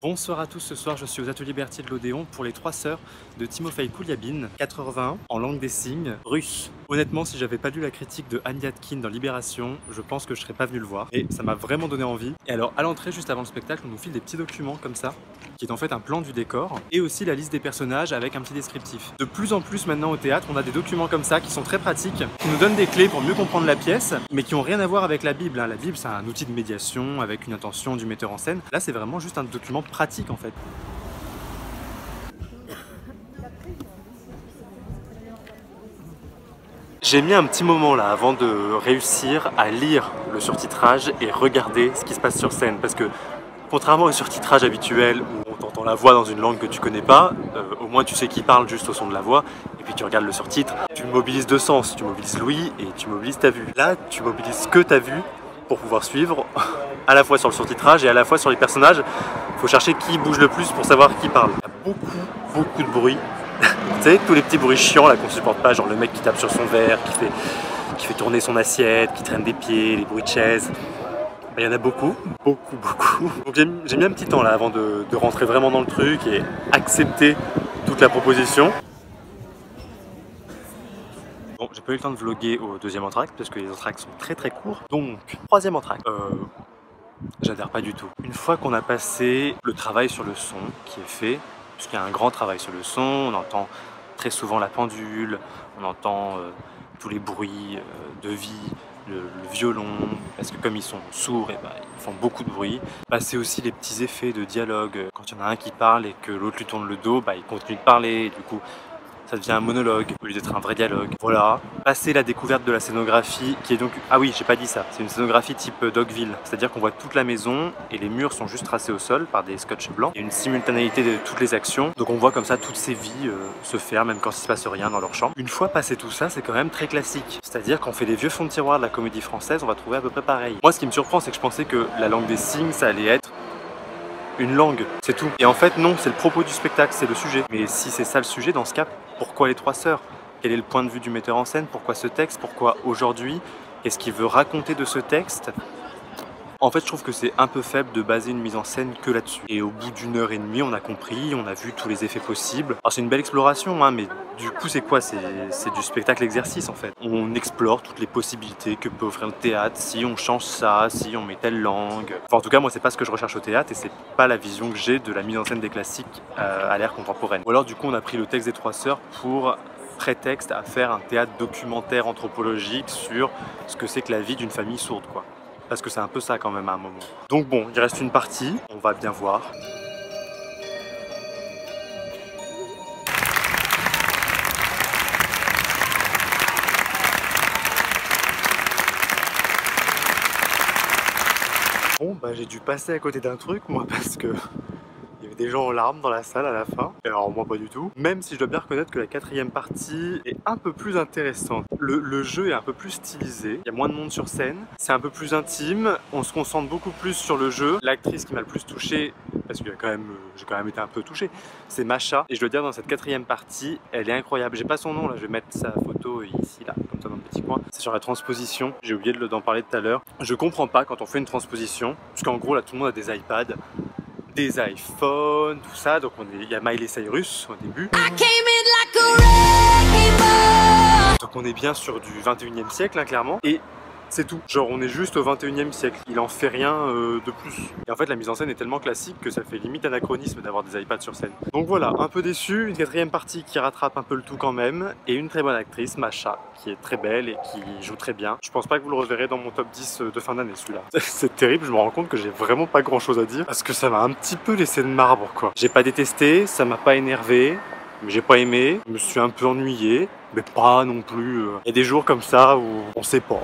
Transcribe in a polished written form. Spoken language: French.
Bonsoir à tous, ce soir je suis aux ateliers Berthier de l'Odéon pour les 3 sœurs de Timofey Kouliabine, 4h20, en langue des signes russe. Honnêtement, si j'avais pas lu la critique de Anne Yadkin dans Libération, je pense que je serais pas venu le voir. Et ça m'a vraiment donné envie. Et alors, à l'entrée, juste avant le spectacle, on nous file des petits documents comme ça, qui est en fait un plan du décor, et aussi la liste des personnages avec un petit descriptif. De plus en plus maintenant au théâtre, on a des documents comme ça qui sont très pratiques, qui nous donnent des clés pour mieux comprendre la pièce, mais qui n'ont rien à voir avec la Bible. La Bible, c'est un outil de médiation avec une intention du metteur en scène. Là, c'est vraiment juste un document pratique en fait. J'ai mis un petit moment là avant de réussir à lire le surtitrage et regarder ce qui se passe sur scène, parce que contrairement au surtitrage habituel où on t'entend la voix dans une langue que tu connais pas, au moins tu sais qui parle juste au son de la voix, et puis tu regardes le surtitre, tu mobilises deux sens, tu mobilises l'ouïe et tu mobilises ta vue. Là, tu mobilises que ta vue pour pouvoir suivre à la fois sur le surtitrage et à la fois sur les personnages. Il faut chercher qui bouge le plus pour savoir qui parle. Il y a beaucoup de bruit. Tu sais, tous les petits bruits chiants là qu'on supporte pas, genre le mec qui tape sur son verre, qui fait tourner son assiette, qui traîne des pieds, les bruits de chaise. Il y en a beaucoup. Donc j'ai mis un petit temps là avant de rentrer vraiment dans le truc et accepter toute la proposition. Bon, j'ai pas eu le temps de vlogger au deuxième entracte parce que les entractes sont très courts. Donc, troisième entracte. J'adhère pas du tout. Une fois qu'on a passé le travail sur le son qui est fait, puisqu'il y a un grand travail sur le son, on entend très souvent la pendule, on entend tous les bruits de vie, le violon, parce que comme ils sont sourds, et ils font beaucoup de bruit. Passer aussi les petits effets de dialogue, quand il y en a un qui parle et que l'autre lui tourne le dos, il continue de parler, et du coup ça devient un monologue au lieu d'être un vrai dialogue. Voilà. Passer la découverte de la scénographie qui est donc... Ah oui, j'ai pas dit ça. C'est une scénographie type Dogville. C'est-à-dire qu'on voit toute la maison et les murs sont juste tracés au sol par des scotch blancs. Il y a une simultanéité de toutes les actions. Donc on voit comme ça toutes ces vies se faire même quand il se passe rien dans leur chambre. Une fois passé tout ça, c'est quand même très classique. C'est-à-dire qu'on fait les vieux fonds de tiroir de la comédie française, on va trouver à peu près pareil. Moi, ce qui me surprend, c'est que je pensais que la langue des signes, ça allait être une langue, c'est tout. Et en fait non, c'est le propos du spectacle, c'est le sujet. Mais si c'est ça le sujet, dans ce cas, pourquoi les 3 sœurs? Quel est le point de vue du metteur en scène? Pourquoi ce texte? Pourquoi aujourd'hui? Qu'est-ce qu'il veut raconter de ce texte? En fait, je trouve que c'est un peu faible de baser une mise en scène que là-dessus. Et au bout d'1h30, on a compris, on a vu tous les effets possibles. Alors c'est une belle exploration, hein, mais du coup c'est quoi? C'est du spectacle exercice en fait. On explore toutes les possibilités que peut offrir le théâtre, si on change ça, si on met telle langue. Enfin en tout cas, moi c'est pas ce que je recherche au théâtre et c'est pas la vision que j'ai de la mise en scène des classiques à l'ère contemporaine. Ou alors du coup on a pris le texte des 3 sœurs pour prétexte à faire un théâtre documentaire anthropologique sur ce que c'est que la vie d'une famille sourde quoi. Parce que c'est un peu ça quand même à un moment. Donc bon, il reste une partie, on va bien voir. Bon, j'ai dû passer à côté d'un truc moi parce que il y avait des gens en larmes dans la salle à la fin, et alors moi pas du tout. Même si je dois bien reconnaître que la 4e partie est un peu plus intéressante. Le jeu est un peu plus stylisé, il y a moins de monde sur scène, c'est un peu plus intime, on se concentre beaucoup plus sur le jeu. L'actrice qui m'a le plus touché, parce que j'ai quand même été un peu touché, c'est Masha. Et je dois dire, dans cette 4e partie, elle est incroyable. J'ai pas son nom là, je vais mettre sa photo ici là, comme ça dans le petit coin. C'est sur la transposition, j'ai oublié d'en parler tout à l'heure. Je comprends pas quand on fait une transposition, parce qu'en gros là tout le monde a des iPads, des iPhones, tout ça, donc il y a Miley Cyrus au début. Donc on est bien sur du 21e siècle, hein, clairement. Et c'est tout. Genre on est juste au 21e siècle. Il en fait rien de plus. Et en fait la mise en scène est tellement classique que ça fait limite anachronisme d'avoir des iPads sur scène. Donc voilà, un peu déçu. Une 4e partie qui rattrape un peu le tout quand même. Et une très bonne actrice, Masha, qui est très belle et qui joue très bien. Je pense pas que vous le reverrez dans mon top 10 de fin d'année celui-là. C'est terrible, je me rends compte que j'ai vraiment pas grand chose à dire. Parce que ça m'a un petit peu laissé de marbre quoi. J'ai pas détesté, ça m'a pas énervé. Mais j'ai pas aimé, je me suis un peu ennuyé, mais pas non plus. Il y a des jours comme ça où on sait pas.